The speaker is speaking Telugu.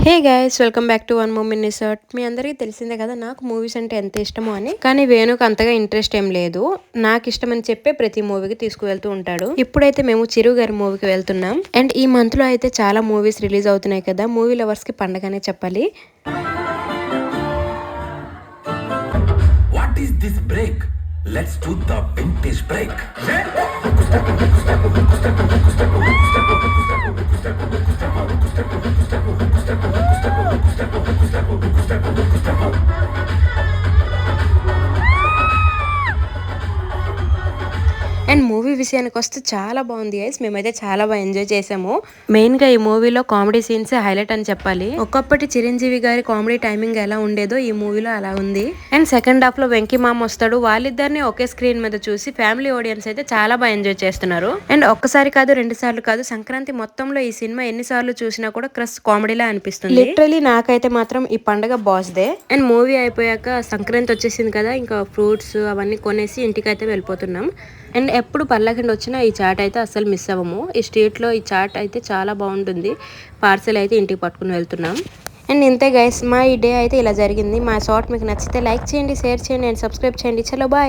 Hey guys, welcome back to one more mini short. మీ అందరికీ తెలిసిందే కదా నాకు మూవీస్ అంటే ఎంత ఇష్టమో అని. కానీ వేణుకు అంతగా ఇంట్రెస్ట్ ఏం లేదు. నాకు ఇష్టం అని చెప్పే ప్రతి మూవీకి తీసుకువెళ్తూ ఉంటాడు. ఇప్పుడైతే మేము చిరు గారి మూవీకి వెళ్తున్నాం. అండ్ ఈ మంత్ లో అయితే చాలా మూవీస్ రిలీజ్ అవుతున్నాయి కదా. మూవీ లవర్స్ కి పండగనే చెప్పాలి. What is this break? Let's do the vintage break. And movie విషయానికి వస్తే చాలా బాగుంది గైస్. మేమైతే చాలా బాగా ఎంజాయ్ చేసాము. మెయిన్ గా ఈ మూవీలో కామెడీ సీన్స్ హైలైట్ అని చెప్పాలి. ఒకప్పటి చిరంజీవి గారి కామెడీ టైమింగ్ ఎలా ఉండేదో ఈ మూవీలో అలా ఉంది. అండ్ సెకండ్ హాఫ్ లో వెంకీ మామ వస్తాడు. వాళ్ళిద్దరిని ఒకే స్క్రీన్ మీద చూసి ఫ్యామిలీ ఆడియన్స్ అయితే చాలా బాగా ఎంజాయ్ చేస్తున్నారు. అండ్ ఒక్కసారి కాదు, 2 సార్లు కాదు, సంక్రాంతి మొత్తంలో ఈ సినిమా ఎన్నిసార్లు చూసినా కూడా క్రష్ కామెడీలా అనిపిస్తుంది. లిటరలీ నాకైతే మాత్రం ఈ పండుగ బాస్ డే. అండ్ మూవీ అయిపోయాక సంక్రాంతి వచ్చేసింది కదా, ఇంకా ఫ్రూట్స్ అవన్నీ కొనేసి ఇంటికైతే వెళ్ళిపోతున్నాం. అండ్ ఎప్పుడు పర్లేకుండా వచ్చినా ఈ చాట్ అయితే అస్సలు మిస్ అవ్వము. ఈ స్ట్రీట్లో ఈ చాట్ అయితే చాలా బాగుంటుంది. పార్సెల్ అయితే ఇంటికి పట్టుకుని వెళ్తున్నాం. అండ్ ఇంతే గైస్, మా ఈ డే అయితే ఇలా జరిగింది. మా షార్ట్ మీకు నచ్చితే లైక్ చేయండి, షేర్ చేయండి అండ్ సబ్స్క్రైబ్ చేయండి. చలో బాయ్.